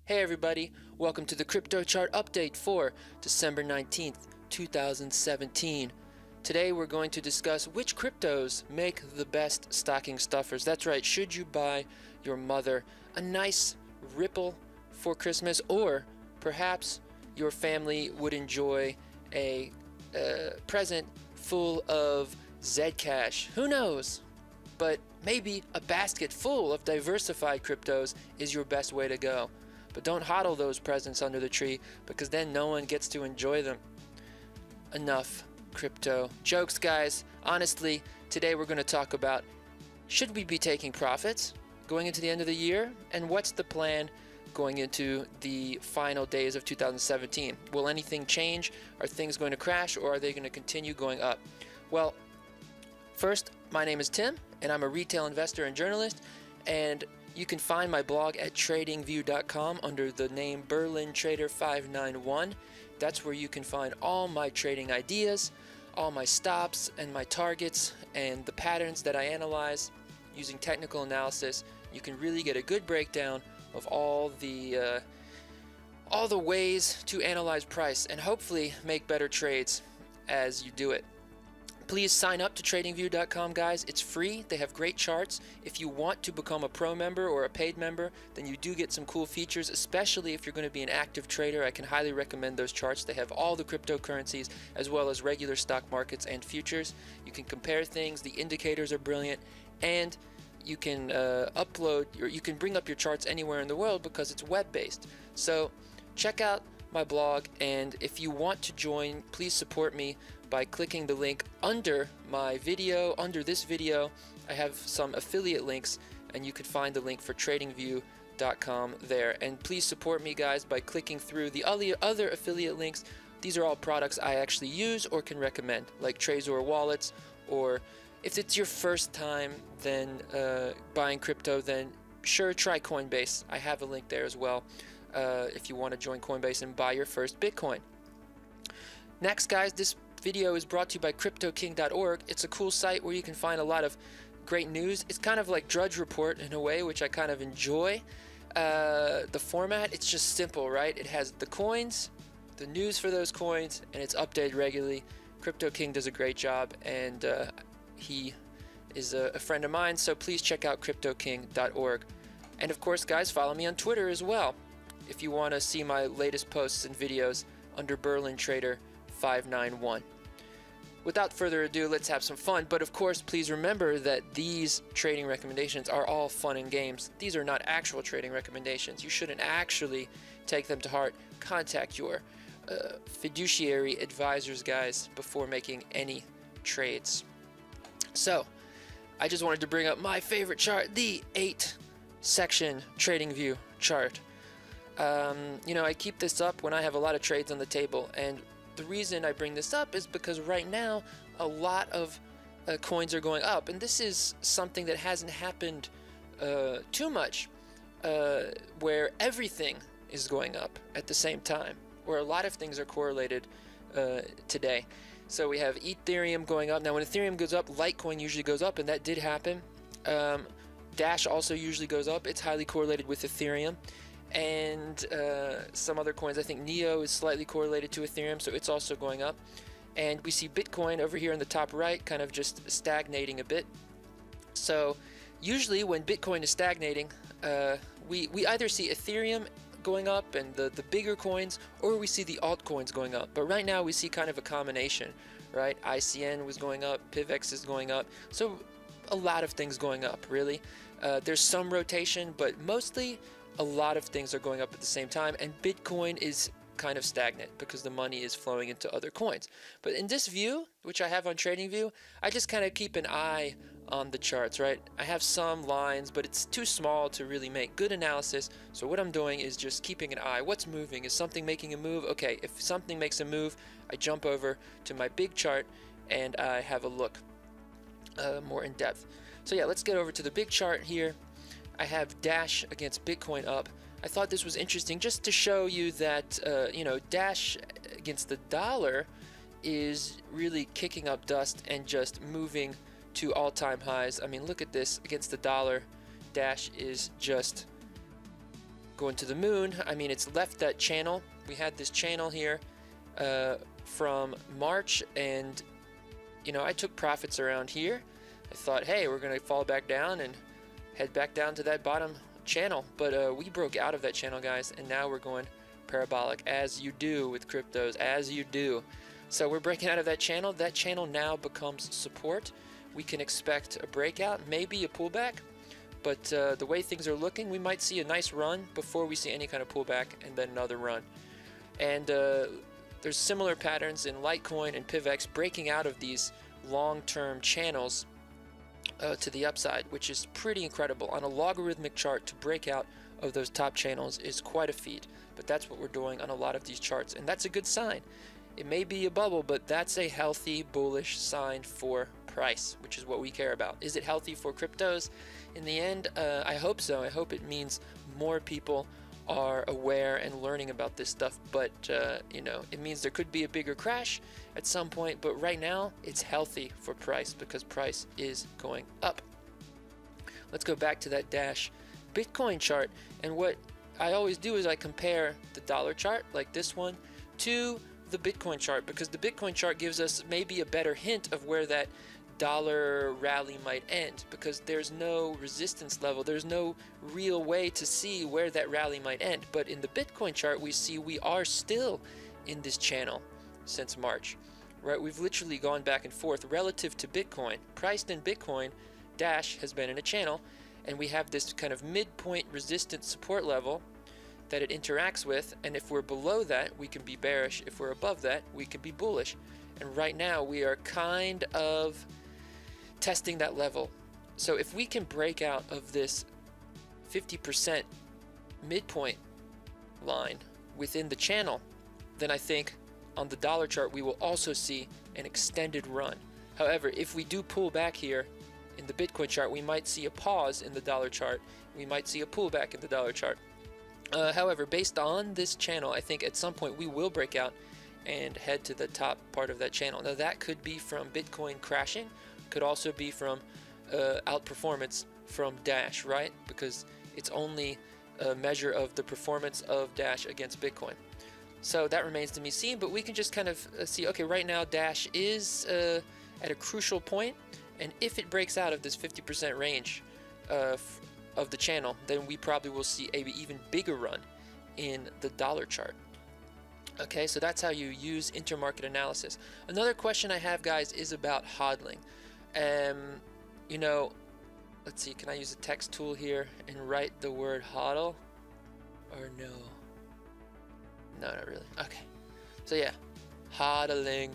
Hey everybody, welcome to the crypto chart update for December 19th, 2017. Today we're going to discuss which cryptos make the best stocking stuffers. That's right, should you buy your mother a nice Ripple for Christmas, or perhaps your family would enjoy a present full of Zcash. Who knows? But maybe a basket full of diversified cryptos is your best way to go. But don't hodl those presents under the tree, because then no one gets to enjoy them. Enough crypto jokes, guys. Honestly, today we're going to talk about, should we be taking profits going into the end of the year? And what's the plan going into the final days of 2017? Will anything change? Are things going to crash, or are they going to continue going up? Well, first, my name is Tim, and I'm a retail investor and journalist, and you can find my blog at tradingview.com under the name Berlin Trader 591. That's where you can find all my trading ideas, all my stops and my targets, and the patterns that I analyze using technical analysis. You can really get a good breakdown of all the ways to analyze price and hopefully make better trades as you do it. Please sign up to tradingview.com, guys. It's free. They have great charts. If you want to become a pro member or a paid member, then you do get some cool features, especially if you're going to be an active trader. I can highly recommend those charts. They have all the cryptocurrencies as well as regular stock markets and futures. You can compare things. The indicators are brilliant, and you can upload, or you can bring up your charts anywhere in the world because it's web-based. So check out my blog, and if you want to join, please support me by clicking the link under my video. Under this video, I have some affiliate links, and you could find the link for tradingview.com there. And please support me, guys, by clicking through the other affiliate links. These are all products I actually use or can recommend, like Trezor wallets, or if it's your first time then buying crypto, then sure, try Coinbase. I have a link there as well if you want to join Coinbase and buy your first Bitcoin. Next, guys, this video is brought to you by CryptoKing.org. It's a cool site where you can find a lot of great news. It's kind of like Drudge Report in a way, which I kind of enjoy. The format, it's just simple, right? It has the coins, the news for those coins, and it's updated regularly. Crypto King does a great job, and he is a friend of mine, so please check out CryptoKing.org. And of course, guys, follow me on Twitter as well if you want to see my latest posts and videos under Berlin Trader 591. Without further ado, let's have some fun. But of course, please remember that these trading recommendations are all fun and games. These are not actual trading recommendations. You shouldn't actually take them to heart. Contact your fiduciary advisors, guys, before making any trades. So, I just wanted to bring up my favorite chart, the 8-section TradingView chart. I keep this up when I have a lot of trades on the table, and the reason I bring this up is because right now a lot of coins are going up, and this is something that hasn't happened too much, where everything is going up at the same time, where a lot of things are correlated today. So we have Ethereum going up. Now when Ethereum goes up, Litecoin usually goes up, and that did happen. Dash also usually goes up. It's highly correlated with Ethereum. And some other coins, I think Neo is slightly correlated to Ethereum, so it's also going up. And we see Bitcoin over here in the top right kind of just stagnating a bit. So usually when Bitcoin is stagnating, we either see Ethereum going up and the bigger coins, or we see the altcoins going up. But right now we see kind of a combination, right? ICN was going up, PIVX is going up, so a lot of things going up, really. There's some rotation, but mostly a lot of things are going up at the same time, and Bitcoin is kind of stagnant because the money is flowing into other coins. But in this view, which I have on TradingView, I just kind of keep an eye on the charts, right? I have some lines, but it's too small to really make good analysis. So what I'm doing is just keeping an eye. What's moving? Is something making a move? Okay, if something makes a move, I jump over to my big chart and I have a look more in depth. So yeah, let's get over to the big chart here. I have Dash against Bitcoin up. I thought this was interesting just to show you that, Dash against the dollar is really kicking up dust and just moving to all-time highs. I mean, look at this. Against the dollar, Dash is just going to the moon. I mean, it's left that channel. We had this channel here from March, and you know, I took profits around here. I thought, hey, we're gonna fall back down and head back down to that bottom channel, but we broke out of that channel, guys, and now we're going parabolic, as you do with cryptos, as you do. So we're breaking out of that channel. That channel now becomes support. We can expect a breakout, maybe a pullback, but the way things are looking, we might see a nice run before we see any kind of pullback, and then another run. And there's similar patterns in Litecoin and PivX breaking out of these long-term channels to the upside, which is pretty incredible. On a logarithmic chart, to break out of those top channels is quite a feat, but that's what we're doing on a lot of these charts, and that's a good sign. It may be a bubble, but that's a healthy bullish sign for price, which is what we care about. Is it healthy for cryptos? In the end, I hope so. I hope it means more people are aware and learning about this stuff, but you know, it means there could be a bigger crash at some point, but right now it's healthy for price because price is going up. Let's go back to that Dash Bitcoin chart, and what I always do is I compare the dollar chart like this one to the Bitcoin chart, because the Bitcoin chart gives us maybe a better hint of where that dollar rally might end, because there's no resistance level, there's no real way to see where that rally might end. But in the Bitcoin chart, we see we are still in this channel since March, right? We've literally gone back and forth relative to Bitcoin. Priced in Bitcoin, Dash has been in a channel, and we have this kind of midpoint resistance support level that it interacts with, and if we're below that, we can be bearish. If we're above that, we can be bullish. And right now we are kind of testing that level. So if we can break out of this 50% midpoint line within the channel, then I think on the dollar chart we will also see an extended run. However, if we do pull back here in the Bitcoin chart, we might see a pause in the dollar chart. We might see a pullback in the dollar chart. However, based on this channel, I think at some point we will break out and head to the top part of that channel. Now that could be from Bitcoin crashing, could also be from outperformance from Dash, right? Because it's only a measure of the performance of Dash against Bitcoin. So that remains to be seen, but we can just kind of see, okay, right now Dash is at a crucial point, and if it breaks out of this 50% range of the channel, then we probably will see a even bigger run in the dollar chart. Okay, so that's how you use intermarket analysis. Another question I have, guys, is about hodling. You know, let's see, can I use a text tool here and write the word hodl? Or no? No, not really. Okay, so yeah, hodling.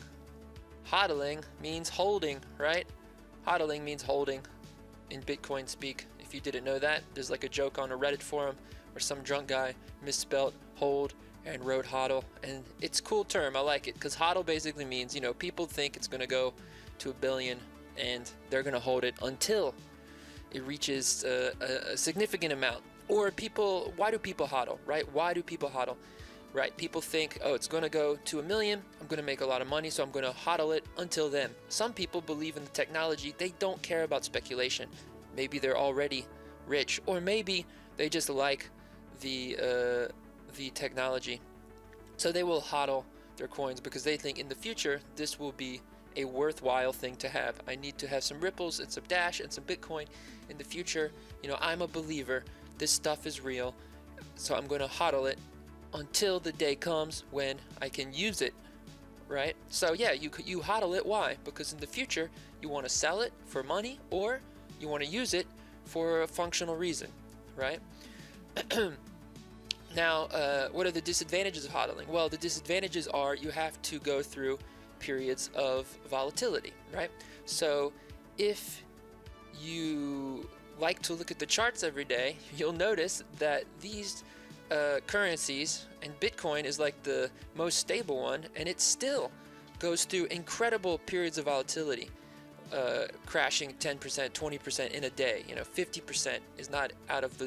Hodling means holding, right? Hodling means holding in Bitcoin speak. If you didn't know that, there's like a joke on a Reddit forum where some drunk guy misspelled hold and wrote hodl, and it's a cool term. I like it because hodl basically means, you know, people think it's going to go to 1 billion and they're going to hold it until it reaches a significant amount. Or people, why do people hodl, right? Why do people hodl? Right, people think, oh, it's going to go to 1 million, I'm going to make a lot of money, so I'm going to hodl it until then. Some people believe in the technology, they don't care about speculation. Maybe they're already rich, or maybe they just like the technology. So they will hodl their coins because they think in the future this will be a worthwhile thing to have. I need to have some ripples and some Dash and some Bitcoin in the future. You know, I'm a believer. This stuff is real, so I'm going to hodl it until the day comes when I can use it, right? So yeah, you hodl it. Why? Because in the future you want to sell it for money, or you want to use it for a functional reason, right? Now, what are the disadvantages of hodling? Well, the disadvantages are you have to go through periods of volatility, right? So if you like to look at the charts every day, you'll notice that these currencies, and Bitcoin is like the most stable one, and it still goes through incredible periods of volatility, crashing 10%, 20% in a day. You know, 50% is not out of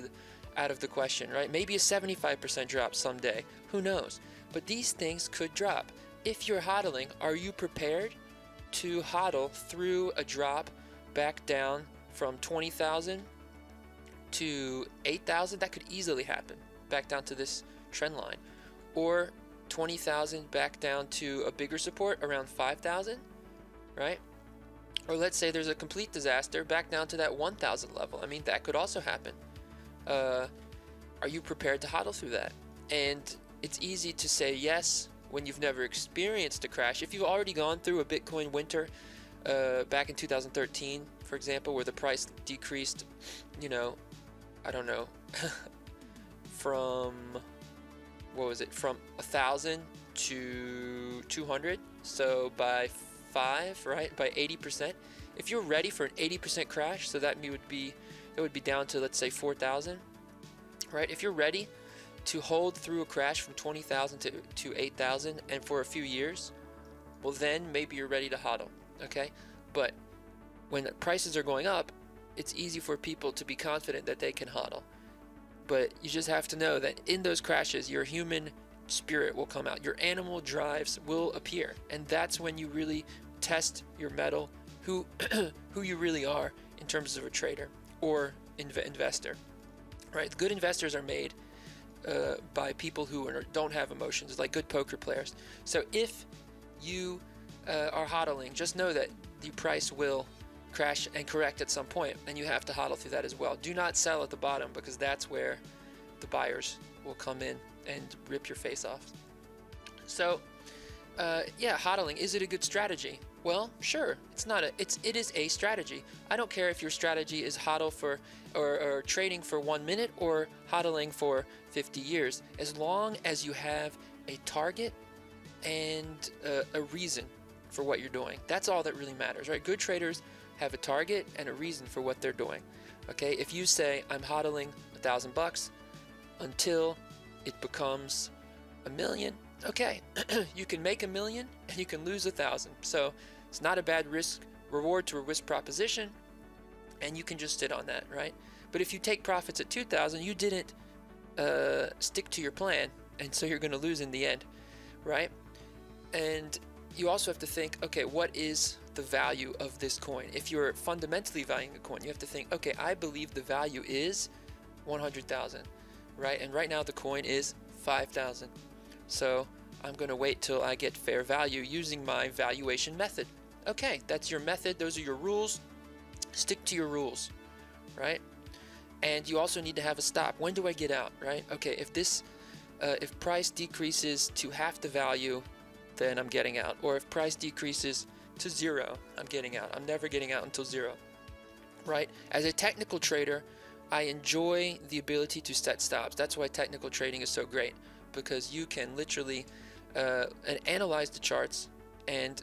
the question, right? Maybe a 75% drop someday, who knows? But these things could drop. If you're hodling, are you prepared to hodl through a drop back down from 20,000 to 8,000? That could easily happen. back down to this trend line, or 20,000 back down to a bigger support around 5,000, right? Or let's say there's a complete disaster back down to that 1,000 level. I mean, that could also happen. Are you prepared to hodl through that? And it's easy to say yes when you've never experienced a crash. If you've already gone through a Bitcoin winter back in 2013, for example, where the price decreased, you know, I don't know, from, what was it, from 1,000 to 200, so by 5, right, by 80%. If you're ready for an 80% crash, so that would be down to, let's say, 4,000, right? If you're ready to hold through a crash from 20,000 to 8,000 and for a few years, well, then maybe you're ready to hodl, okay? But when prices are going up, it's easy for people to be confident that they can hodl. But you just have to know that in those crashes, your human spirit will come out. Your animal drives will appear. And that's when you really test your mettle, who you really are in terms of a trader or investor, right? Good investors are made by people who don't have emotions, like good poker players. So if you are hodling, just know that the price will crash and correct at some point, and you have to hodl through that as well. Do not sell at the bottom, because that's where the buyers will come in and rip your face off. So yeah, hodling, is it a good strategy? Well, sure, it is a strategy. I don't care if your strategy is hodl for or trading for 1 minute or hodling for 50 years, as long as you have a target and a reason for what you're doing. That's all that really matters, right? Good traders have a target and a reason for what they're doing. Okay, if you say I'm hodling $1,000 until it becomes $1 million, okay, you can make $1 million and you can lose 1,000. So it's not a bad risk reward to a risk proposition, and you can just sit on that, right? But if you take profits at 2,000, you didn't stick to your plan, and so you're going to lose in the end, right? And you also have to think, okay, what is the value of this coin? If you're fundamentally valuing a coin, you have to think, okay, I believe the value is 100,000, right? And right now the coin is 5,000. So I'm going to wait till I get fair value using my valuation method. Okay, that's your method. Those are your rules. Stick to your rules, right? And you also need to have a stop. When do I get out, right? Okay, if price decreases to half the value, then I'm getting out. Or if price decreases to 0, I'm getting out. I'm never getting out until 0, right? As a technical trader, I enjoy the ability to set stops. That's why technical trading is so great, because you can literally analyze the charts and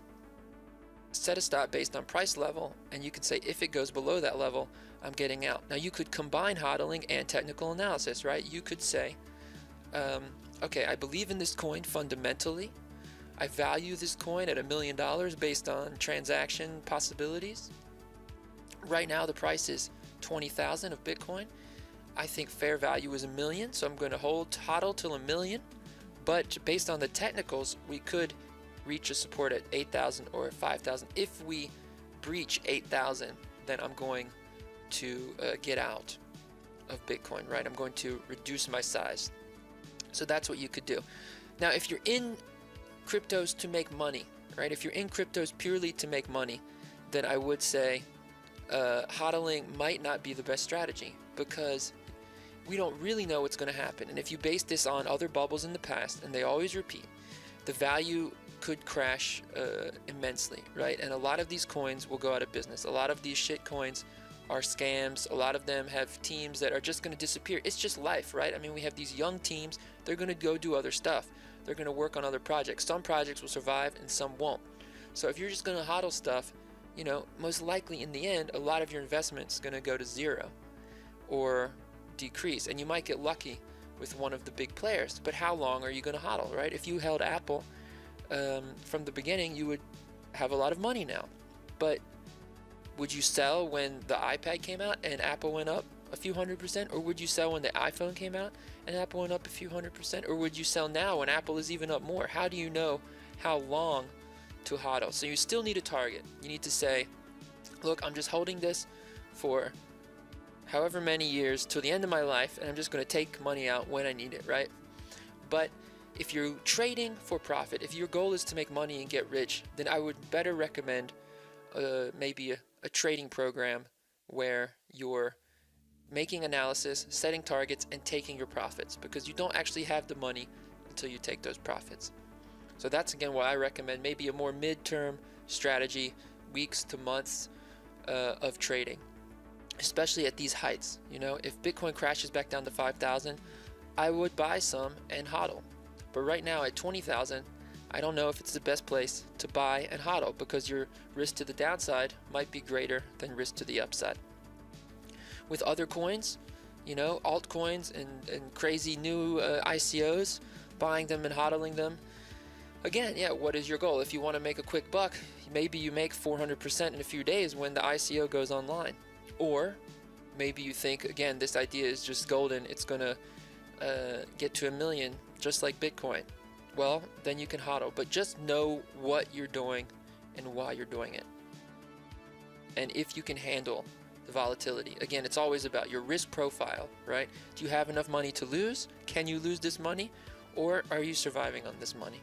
set a stop based on price level, and you can say, if it goes below that level, I'm getting out. Now you could combine hodling and technical analysis, right? You could say, okay, I believe in this coin fundamentally. I value this coin at $1 million based on transaction possibilities. Right now the price is 20,000 of Bitcoin. I think fair value is $1 million, so I'm going to hodl till $1 million. But based on the technicals, we could reach a support at 8,000 or 5,000. If we breach 8,000, then I'm going to get out of Bitcoin, right? I'm going to reduce my size. So that's what you could do. Now, if you're in cryptos to make money, right? If you're in cryptos purely to make money, then I would say hodling might not be the best strategy, because we don't really know what's going to happen. And if you base this on other bubbles in the past, and they always repeat, the value could crash immensely, right? And a lot of these coins will go out of business. A lot of these shit coins are scams. A lot of them have teams that are just going to disappear. It's just life, right? I mean, we have these young teams. They're going to go do other stuff. They're going to work on other projects. Some projects will survive and some won't. So if you're just going to hodl stuff, you know, most likely in the end, a lot of your investment's going to go to 0 or decrease. And you might get lucky with one of the big players. But how long are you going to hodl, right? If you held Apple from the beginning, you would have a lot of money now. But would you sell when the iPad came out and Apple went up a few 100%? Or would you sell when the iPhone came out and Apple went up a few 100%? Or would you sell now when Apple is even up more? How do you know how long to hodl? So you still need a target. You need to say, look, I'm just holding this for however many years till the end of my life, and I'm just going to take money out when I need it, right? But if you're trading for profit, if your goal is to make money and get rich, then I would better recommend maybe a trading program where you're making analysis, setting targets, and taking your profits, because you don't actually have the money until you take those profits. So that's again why I recommend maybe a more mid-term strategy, weeks to months of trading, especially at these heights. You know, if Bitcoin crashes back down to 5,000, I would buy some and hodl. But right now at 20,000, I don't know if it's the best place to buy and hodl, because your risk to the downside might be greater than risk to the upside. With other coins, you know, altcoins and crazy new ICOs, buying them and hodling them. Again, yeah, what is your goal? If you want to make a quick buck, maybe you make 400% in a few days when the ICO goes online. Or maybe you think, again, this idea is just golden, it's going to get to 1 million, just like Bitcoin. Well, then you can hodl, but just know what you're doing and why you're doing it. And if you can handle the volatility. Again, it's always about your risk profile, right? Do you have enough money to lose? Can you lose this money? Or are you surviving on this money,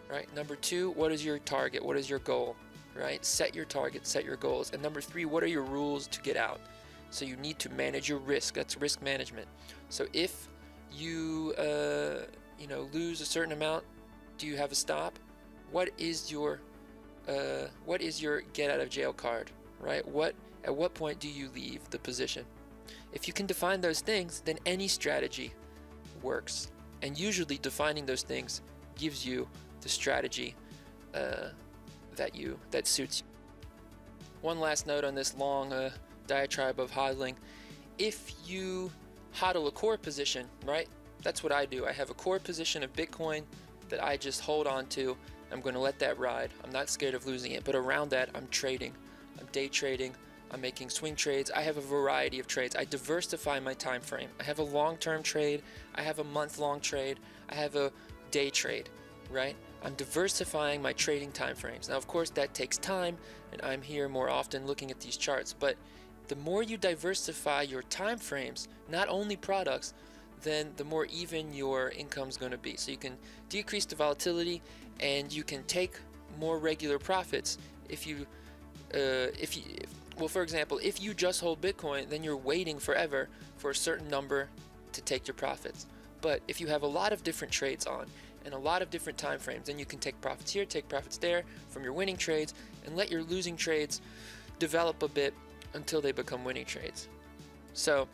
right? Number 2, what is your target? What is your goal, right? Set your target, set your goals. And number 3, what are your rules to get out? So you need to manage your risk. That's risk management. So if you, lose a certain amount, do you have a stop? What is your get out of jail card, right? At what point do you leave the position? If you can define those things, then any strategy works. And usually defining those things gives you the strategy that suits you. One last note on this long diatribe of hodling. If you hodl a core position, right? That's what I do. I have a core position of Bitcoin that I just hold on to. I'm going to let that ride. I'm not scared of losing it. But around that, I'm trading. I'm day trading. I'm making swing trades. I have a variety of trades. I diversify my time frame. I have a long-term trade. I have a month-long trade. I have a day trade, right? I'm diversifying my trading time frames. Now, of course, that takes time, and I'm here more often looking at these charts. But the more you diversify your time frames, not only products, then the more even your income's going to be. So you can decrease the volatility, and you can take more regular profits well, for example, if you just hold Bitcoin, then you're waiting forever for a certain number to take your profits. But if you have a lot of different trades on and a lot of different time frames, then you can take profits here, take profits there from your winning trades, and let your losing trades develop a bit until they become winning trades. So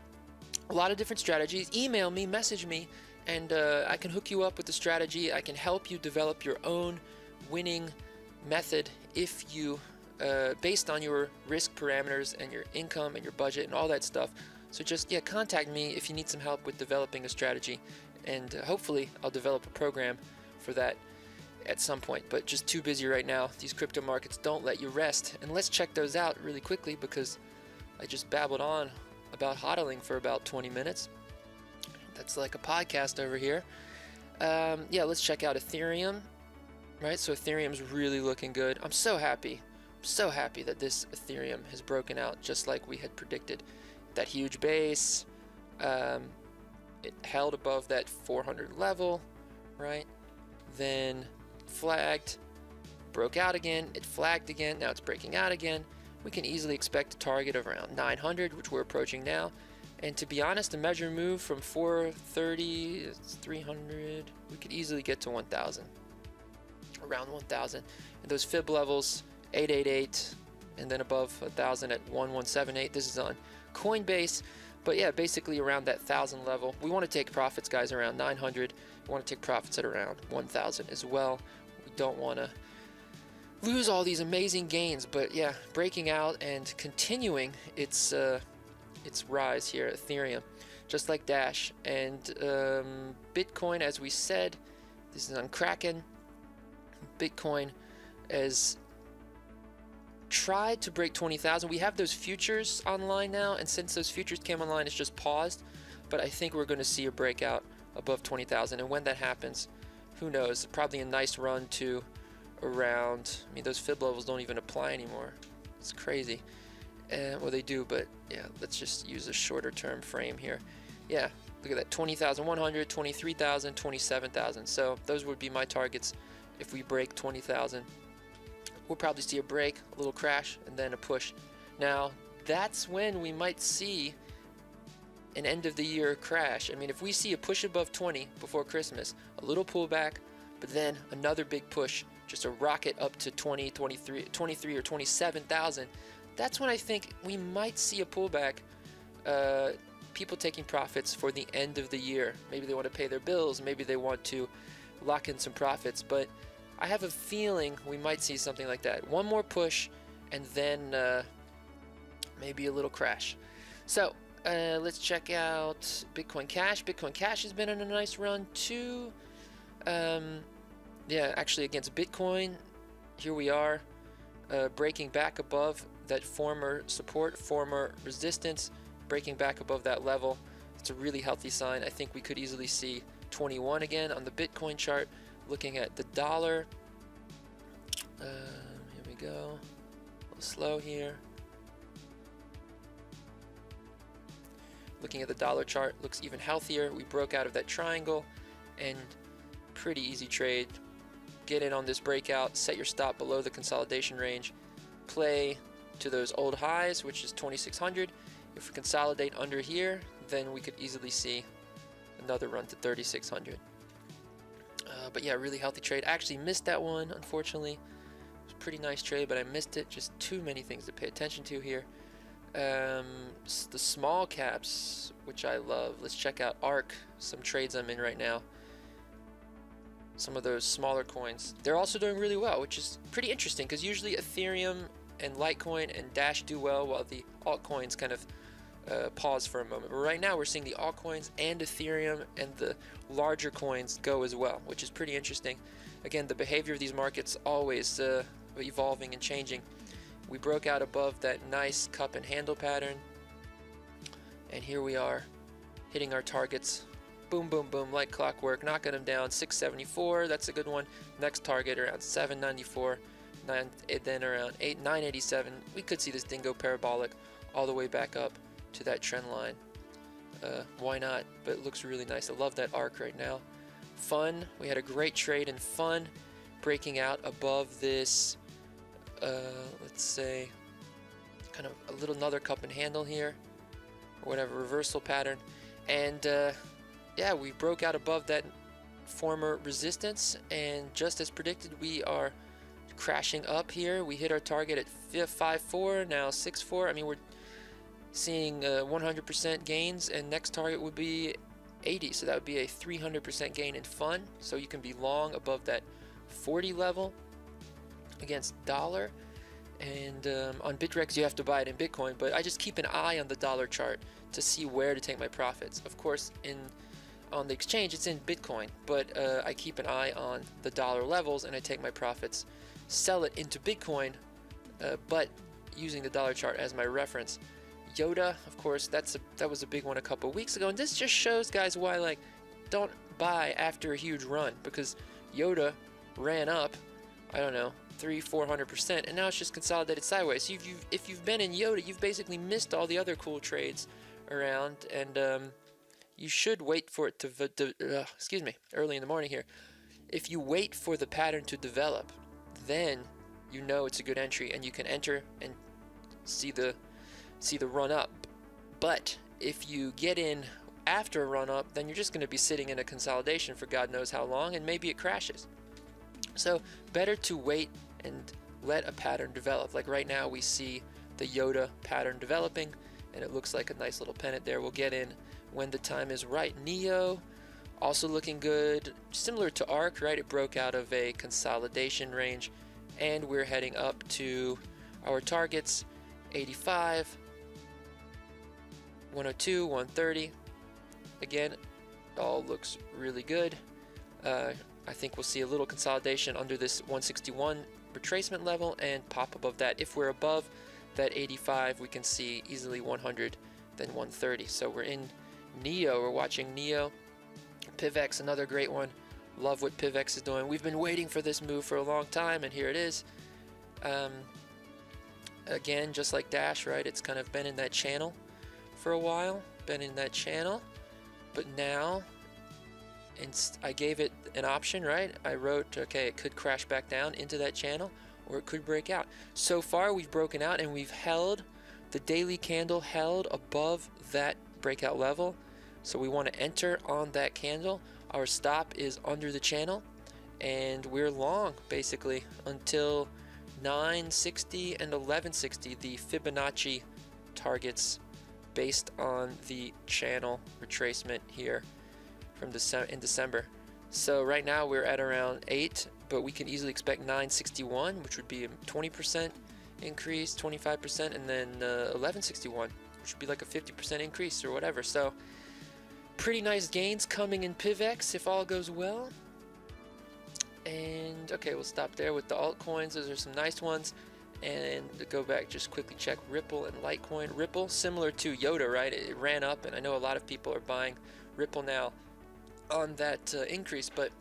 a lot of different strategies. Email me, message me, and I can hook you up with the strategy. I can help you develop your own winning method if you based on your risk parameters and your income and your budget and all that stuff. So just contact me if you need some help with developing a strategy, and hopefully I'll develop a program for that at some point, but just too busy right now. These crypto markets don't let you rest. And let's check those out really quickly, because I just babbled on about hodling for about 20 minutes. That's like a podcast over here. Let's check out Ethereum, right? So Ethereum's really looking good. I'm so happy that this Ethereum has broken out just like we had predicted. That huge base, it held above that 400 level, right? Then flagged, broke out again, it flagged again, now it's breaking out again. We can easily expect a target of around 900, which we're approaching now. And to be honest, the measure move from 430, it's 300, we could easily get to 1,000, around 1,000. And those fib levels, 888, and then above 1,000 at 1178. This is on Coinbase, but basically around that 1,000 level. We want to take profits, guys, around 900. We want to take profits at around 1,000 as well. We don't want to lose all these amazing gains, but breaking out and continuing its rise here at Ethereum, just like Dash. And Bitcoin, as we said, this is on Kraken. Bitcoin has tried to break 20,000. We have those futures online now, and since those futures came online, it's just paused. But I think we're going to see a breakout above 20,000, and when that happens, who knows? Probably a nice run to around, those fib levels don't even apply anymore. It's crazy. Well, they do, but yeah, let's just use a shorter term frame here. Yeah, look at that, 20,100, 23,000, 27,000. So those would be my targets if we break 20,000. We'll probably see a break, a little crash, and then a push. Now, that's when we might see an end of the year crash. I mean, if we see a push above 20 before Christmas, a little pullback, but then another big push, just a rocket up to 20, 23 or 27,000, that's when I think we might see a pullback. People taking profits for the end of the year. Maybe they want to pay their bills, maybe they want to lock in some profits, but I have a feeling we might see something like that. One more push, and then maybe a little crash. So let's check out Bitcoin Cash. Bitcoin Cash has been on a nice run too. Yeah, actually against Bitcoin, here we are, breaking back above that former support, former resistance, breaking back above that level. It's a really healthy sign. I think we could easily see 21 again on the Bitcoin chart. Looking at the dollar, here we go, a little slow here. Looking at the dollar chart, looks even healthier. We broke out of that triangle, and pretty easy trade. Get in on this breakout, set your stop below the consolidation range, play to those old highs, which is 2,600. If we consolidate under here, then we could easily see another run to 3,600. But yeah, really healthy trade. I actually missed that one, unfortunately. It was a pretty nice trade, but I missed it. Just too many things to pay attention to here. The small caps, which I love. Let's check out ARK, some trades I'm in right now. Some of those smaller coins. They're also doing really well, which is pretty interesting because usually Ethereum and Litecoin and Dash do well while the altcoins kind of pause for a moment. But right now we're seeing the altcoins and Ethereum and the larger coins go as well, which is pretty interesting. Again, the behavior of these markets always evolving and changing. We broke out above that nice cup and handle pattern, and here we are hitting our targets. Boom, boom, boom, like clockwork, knocking them down. 674, that's a good one. Next target around 794, then around 987. We could see this dingo parabolic all the way back up to that trend line. Why not? But it looks really nice. I love that arc right now. Fun. We had a great trade in Fun, breaking out above this, let's say, kind of a little another cup and handle here, or whatever, reversal pattern. And yeah, we broke out above that former resistance, and just as predicted, we are crashing up here. We hit our target at 5.4, now 6.4. I mean, we're seeing 100% gains, and next target would be 80, so that would be a 300% gain in Fun. So you can be long above that 40 level against dollar, and on Bitrex you have to buy it in Bitcoin, but I just keep an eye on the dollar chart to see where to take my profits. Of course, on the exchange it's in Bitcoin, but I keep an eye on the dollar levels and I take my profits, sell it into Bitcoin, but using the dollar chart as my reference. Yoda, of course, that was a big one a couple weeks ago, and this just shows, guys, why, like, don't buy after a huge run, because Yoda ran up, I don't know, 300-400%, and now it's just consolidated sideways. So if you've been in Yoda, you've basically missed all the other cool trades around, and you should wait for it to excuse me, early in the morning here. If you wait for the pattern to develop, then you know it's a good entry, and you can enter and see the run up. But if you get in after a run up, then you're just going to be sitting in a consolidation for God knows how long, and maybe it crashes. So better to wait and let a pattern develop. Like right now we see the Yoda pattern developing, and it looks like a nice little pennant there. We'll get in when the time is right. Neo also looking good, similar to ARK, right? It broke out of a consolidation range, and we're heading up to our targets, 85, 102, 130. Again, all looks really good. I think we'll see a little consolidation under this 161 retracement level and pop above that. If we're above that 85, we can see easily 100, then 130. So we're in Neo. We're watching Neo. PivX, another great one. Love what PivX is doing. We've been waiting for this move for a long time, and here it is. Again, just like Dash, right? It's kind of been in that channel for a while, but now I gave it an option, right? I wrote, okay, it could crash back down into that channel, or it could break out. So far, we've broken out and we've held, the daily candle held above that breakout level. So we want to enter on that candle. Our stop is under the channel, and we're long basically until 960 and 1160, the Fibonacci targets based on the channel retracement here from in December. So right now we're at around 8, but we can easily expect 961, which would be a 20% increase, 25%, and then 1161, which would be like a 50% increase or whatever. So pretty nice gains coming in PivX if all goes well. And okay, we'll stop there with the altcoins. Those are some nice ones. And to go back, just quickly check Ripple and Litecoin. Ripple, similar to Yoda, right? It ran up, and I know a lot of people are buying Ripple now on that increase, but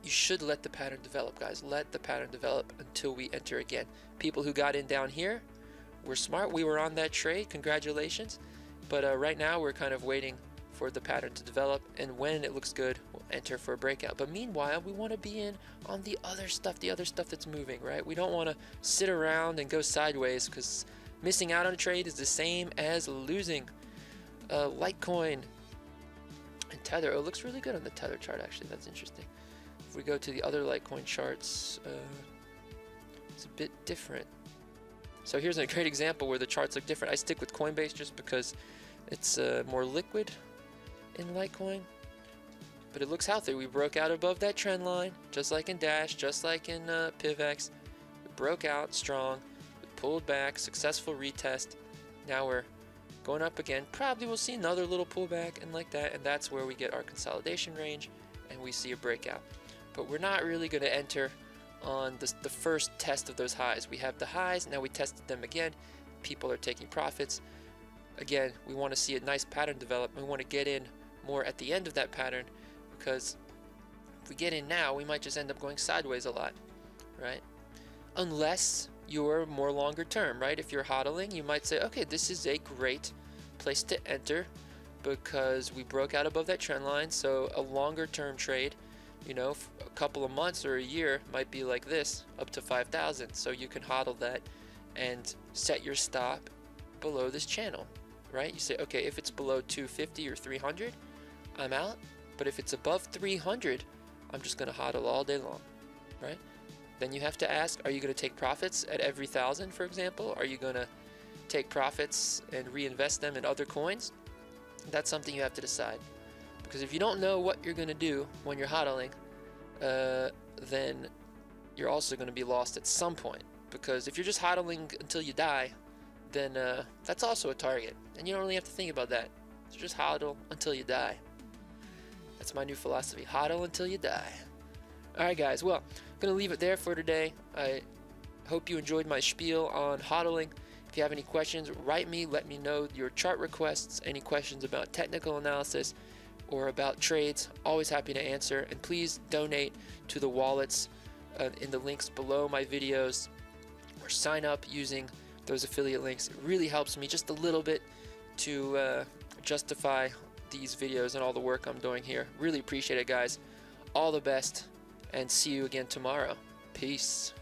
you should let the pattern develop, guys. Let the pattern develop until we enter again. People who got in down here were smart. We were on that trade. Congratulations. But right now we're kind of waiting for the pattern to develop, and when it looks good, we'll enter for a breakout. But meanwhile, we want to be in on the other stuff that's moving, right? We don't want to sit around and go sideways, because missing out on a trade is the same as losing. Litecoin and Tether. Oh, it looks really good on the Tether chart, actually. That's interesting. If we go to the other Litecoin charts, it's a bit different. So here's a great example where the charts look different. I stick with Coinbase just because it's more liquid in Litecoin, but it looks healthy. We broke out above that trend line, just like in Dash, just like in PivX. We broke out strong, we pulled back, successful retest. Now we're going up again. Probably we'll see another little pullback and like that, and that's where we get our consolidation range and we see a breakout. But we're not really going to enter on the first test of those highs. We have the highs, now we tested them again. People are taking profits. Again, we want to see a nice pattern develop. We want to get in more at the end of that pattern, because if we get in now, we might just end up going sideways a lot, right? Unless you're more longer term, right? If you're hodling, you might say, okay, this is a great place to enter because we broke out above that trend line. So a longer term trade, you know, a couple of months or a year might be like this, up to 5,000. So you can hodl that and set your stop below this channel, right? You say, okay, if it's below 250 or 300, I'm out. But if it's above 300, I'm just going to hodl all day long, right? Then you have to ask, are you going to take profits at every 1,000, for example? Are you going to take profits and reinvest them in other coins? That's something you have to decide. Because if you don't know what you're going to do when you're hodling, then you're also going to be lost at some point. Because if you're just hodling until you die, then that's also a target. And you don't really have to think about that. So just hodl until you die. That's my new philosophy. Hodl until you die. Alright guys, well, I'm going to leave it there for today. I hope you enjoyed my spiel on hodling. If you have any questions, write me, let me know your chart requests, any questions about technical analysis or about trades. Always happy to answer. And please donate to the wallets in the links below my videos, or sign up using those affiliate links. It really helps me just a little bit to justify these videos and all the work I'm doing here. Really appreciate it, guys. All the best, and see you again tomorrow. Peace.